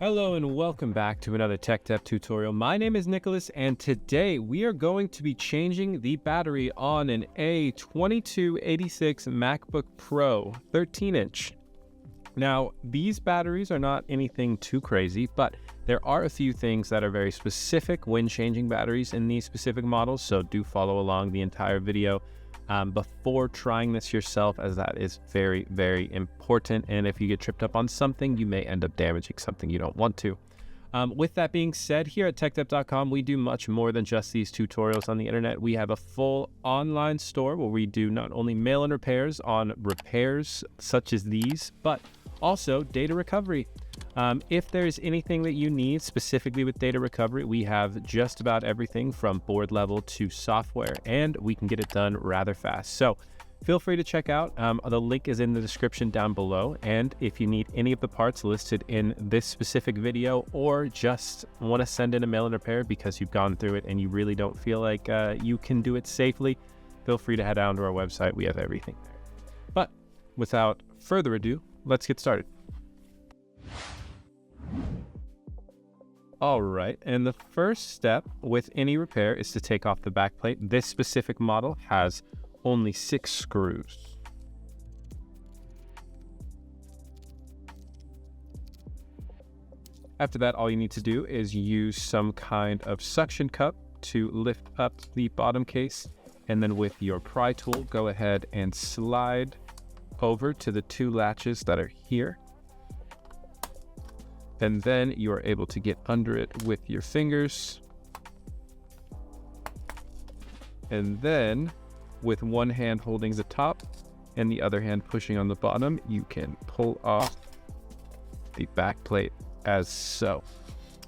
Hello and welcome back to another Tekdep tutorial. My name is Nicholas and today we are going to be changing the battery on an A2289 MacBook Pro 13-inch. Now, these batteries are not anything too crazy, but there are a few things that are very specific when changing batteries in these specific models, so do follow along the entire video before trying this yourself, as that is very, very important. And if you get tripped up on something, you may end up damaging something you don't want to. With that being said, here at Tekdep.com, we do much more than just these tutorials on the internet. We have a full online store where we do not only mail-in repairs on repairs such as these, but also data recovery. If there's anything that you need specifically with data recovery, we have just about everything from board level to software, and we can get it done rather fast. So feel free to check out. The link is in the description down below. And if you need any of the parts listed in this specific video, or just want to send in a mail-in repair because you've gone through it and you really don't feel like you can do it safely, feel free to head down to our website. We have everything there. But without further ado, let's get started. All right, and the first step with any repair is to take off the backplate. This specific model has only 6 screws. After that, all you need to do is use some kind of suction cup to lift up the bottom case, and then with your pry tool, go ahead and slide over to the 2 latches that are here. And then you are able to get under it with your fingers. And then with one hand holding the top and the other hand pushing on the bottom, you can pull off the back plate as so.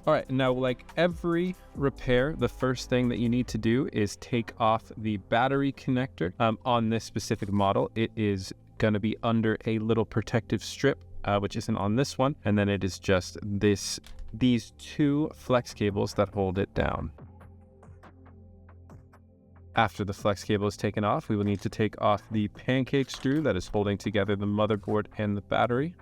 All right, now like every repair, the first thing that you need to do is take off the battery connector. On this specific model, it is going to be under a little protective strip, which isn't on this one, and then it is just these 2 flex cables that hold it down. After the flex cable is taken off, we will need to take off the pancake screw that is holding together the motherboard and the battery.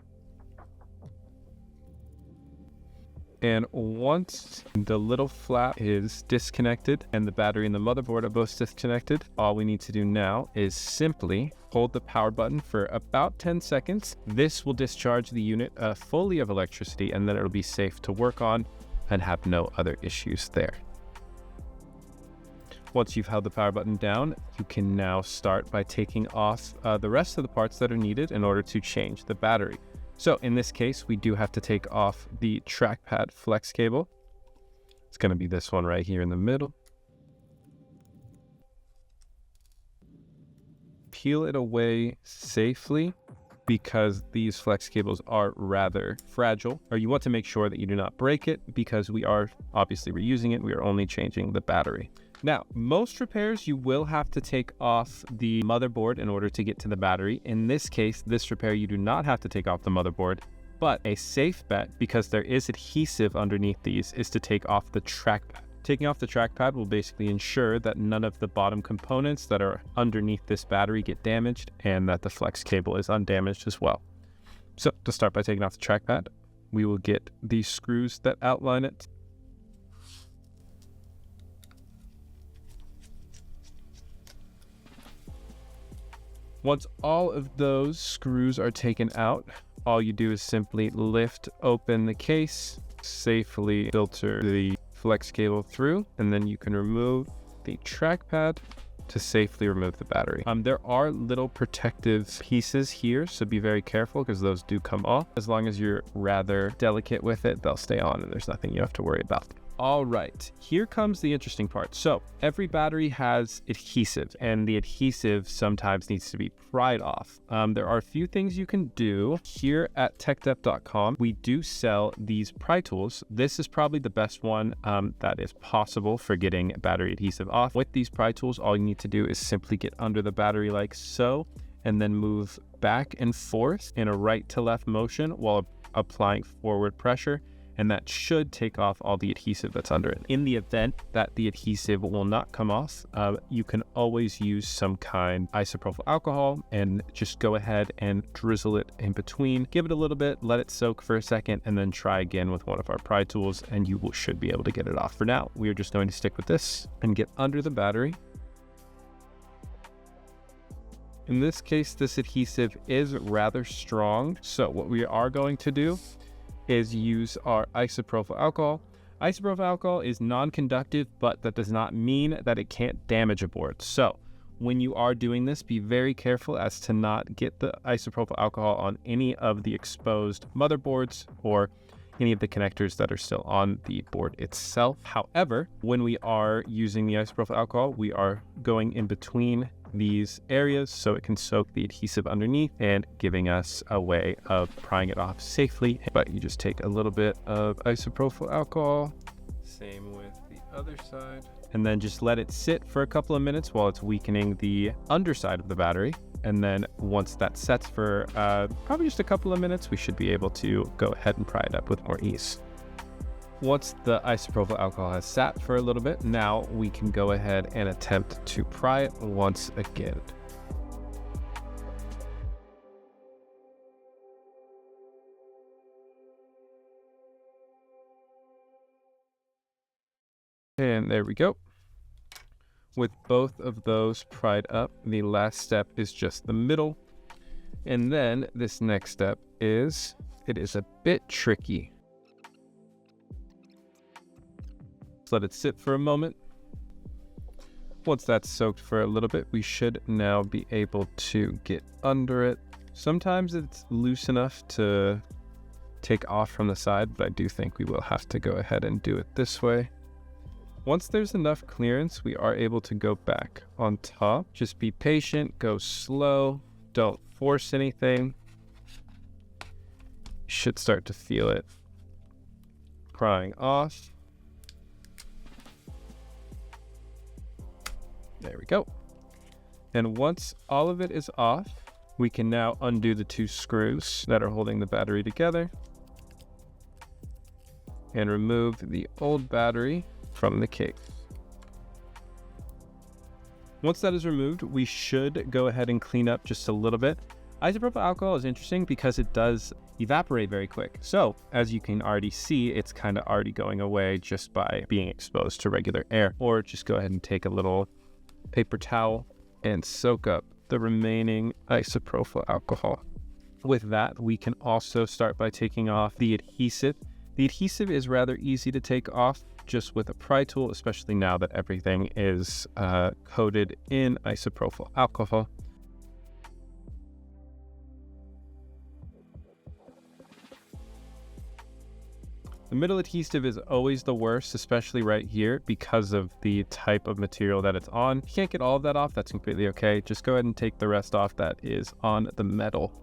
And once the little flap is disconnected and the battery and the motherboard are both disconnected, all we need to do now is simply hold the power button for about 10 seconds. This will discharge the unit fully of electricity, and then it'll be safe to work on and have no other issues there. Once you've held the power button down, you can now start by taking off the rest of the parts that are needed in order to change the battery. So in this case, we do have to take off the trackpad flex cable. It's going to be this one right here in the middle. Peel it away safely because these flex cables are rather fragile, or you want to make sure that you do not break it because we are obviously reusing it. We are only changing the battery. Now, most repairs, you will have to take off the motherboard in order to get to the battery. In this case, this repair, you do not have to take off the motherboard, but a safe bet, because there is adhesive underneath these, is to take off the trackpad. Taking off the trackpad will basically ensure that none of the bottom components that are underneath this battery get damaged, and that the flex cable is undamaged as well. So to start by taking off the trackpad, we will get these screws that outline it. Once all of those screws are taken out, all you do is simply lift open the case, safely filter the flex cable through, and then you can remove the trackpad to safely remove the battery. There are little protective pieces here, so be very careful because those do come off. As long as you're rather delicate with it, they'll stay on and there's nothing you have to worry about. All right, here comes the interesting part. So every battery has adhesive, and the adhesive sometimes needs to be pried off. There are a few things you can do. Here at Tekdep.com, we do sell these pry tools. This is probably the best one that is possible for getting battery adhesive off. With these pry tools, all you need to do is simply get under the battery like so, and then move back and forth in a right to left motion while applying forward pressure. and that should take off all the adhesive that's under it. In the event that the adhesive will not come off, you can always use some kind of isopropyl alcohol and just go ahead and drizzle it in between. Give it a little bit, let it soak for a second, and then try again with one of our pry tools, and you should be able to get it off. For now, we are just going to stick with this and get under the battery. In this case, this adhesive is rather strong, so what we are going to do is use our isopropyl alcohol. Isopropyl alcohol is non-conductive, but that does not mean that it can't damage a board. So when you are doing this, be very careful as to not get the isopropyl alcohol on any of the exposed motherboards or any of the connectors that are still on the board itself. However, when we are using the isopropyl alcohol, we are going in between these areas so it can soak the adhesive underneath and giving us a way of prying it off safely. But you just take a little bit of isopropyl alcohol, same with the other side, and then just let it sit for a couple of minutes while it's weakening the underside of the battery. And then once that sets for probably just a couple of minutes, we should be able to go ahead and pry it up with more ease. Once the isopropyl alcohol has sat for a little bit, now we can go ahead and attempt to pry it once again. And there we go. With both of those pried up, the last step is just the middle. And then this next step is, it is a bit tricky. Let it sit for a moment. Once that's soaked for a little bit, we should now be able to get under it. Sometimes it's loose enough to take off from the side, but I do think we will have to go ahead and do it this way. Once there's enough clearance, we are able to go back on top. Just be patient, go slow, don't force anything. You should start to feel it prying off. There we go. And once all of it is off, we can now undo the two screws that are holding the battery together and remove the old battery from the case. Once that is removed, we should go ahead and clean up just a little bit. Isopropyl alcohol is interesting because it does evaporate very quick. So as you can already see, it's kind of already going away just by being exposed to regular air. Or just go ahead and take a little paper towel and soak up the remaining isopropyl alcohol. With that, we can also start by taking off the adhesive. The adhesive is rather easy to take off just with a pry tool, especially now that everything is coated in isopropyl alcohol. The middle adhesive is always the worst, especially right here because of the type of material that it's on. If you can't get all of that off, that's completely okay. Just go ahead and take the rest off that is on the metal.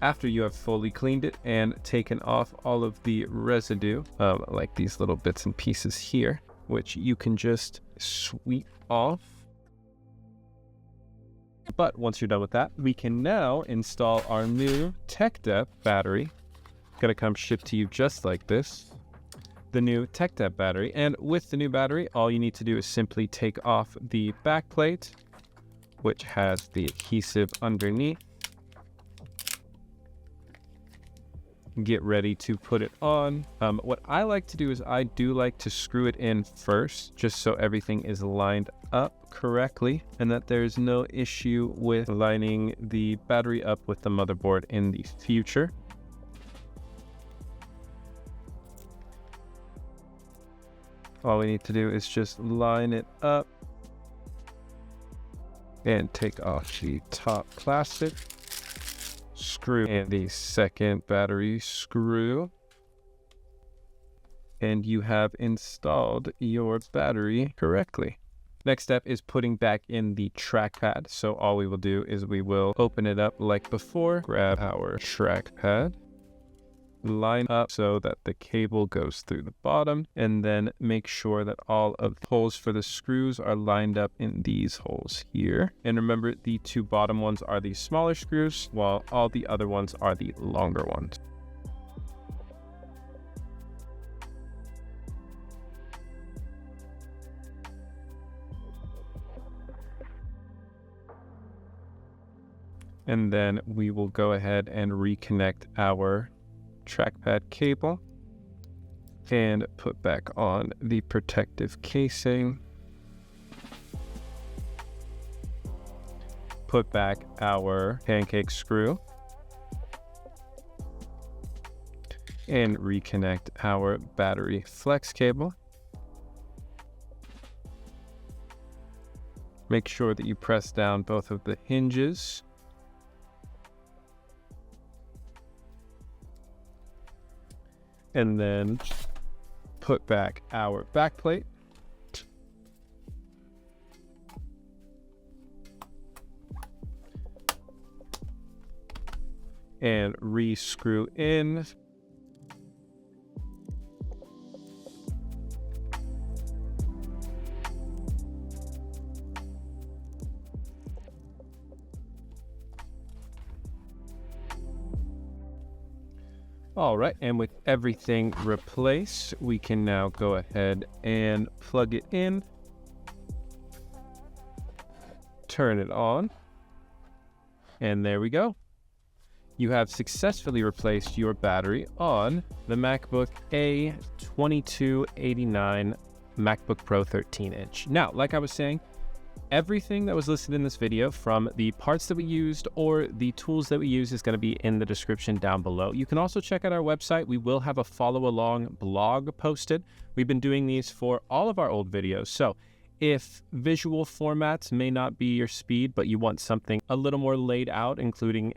After you have fully cleaned it and taken off all of the residue, like these little bits and pieces here, which you can just sweep off. But once you're done with that, we can now install our new Tekdep battery. Gonna come shipped to you just like this. The new Tekdep battery. And with the new battery, all you need to do is simply take off the back plate, which has the adhesive underneath. Get ready to put it on. What I like to do is I do like to screw it in first, just so everything is lined up correctly and that there's no issue with lining the battery up with the motherboard in the future. All we need to do is just line it up and take off the top plastic. Screw in the second battery screw, and you have installed your battery correctly. Next step is putting back in the trackpad. So all we will do is we will open it up like before, grab our trackpad, line up so that the cable goes through the bottom, and then make sure that all of the holes for the screws are lined up in these holes here. And remember, the two bottom ones are the smaller screws, while all the other ones are the longer ones. And then we will go ahead and reconnect our trackpad cable and put back on the protective casing. Put back our pancake screw and reconnect our battery flex cable. Make sure that you press down both of the hinges. And then put back our back plate. And re-screw in. All right, and with everything replaced, we can now go ahead and plug it in, turn it on, and there we go. You have successfully replaced your battery on the MacBook A2289 MacBook Pro 13-inch. Now, like I was saying, everything that was listed in this video, from the parts that we used or the tools that we use, is going to be in the description down below. You can also check out our website. We will have a follow along blog posted. We've been doing these for all of our old videos. So if visual formats may not be your speed, but you want something a little more laid out, including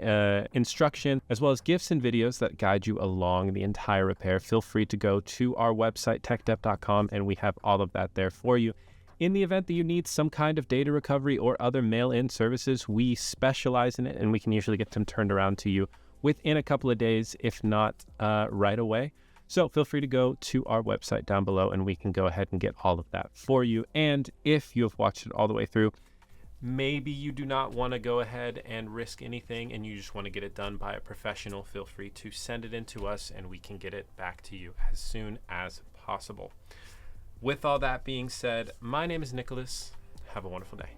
instruction, as well as GIFs and videos that guide you along the entire repair, feel free to go to our website, tekdep.com, and we have all of that there for you. In the event that you need some kind of data recovery or other mail-in services, we specialize in it, and we can usually get them turned around to you within a couple of days, if not right away. So feel free to go to our website down below, and we can go ahead and get all of that for you. And if you have watched it all the way through, maybe you do not want to go ahead and risk anything and you just want to get it done by a professional, feel free to send it in to us, and we can get it back to you as soon as possible. With all that being said, my name is Nicholas. Have a wonderful day.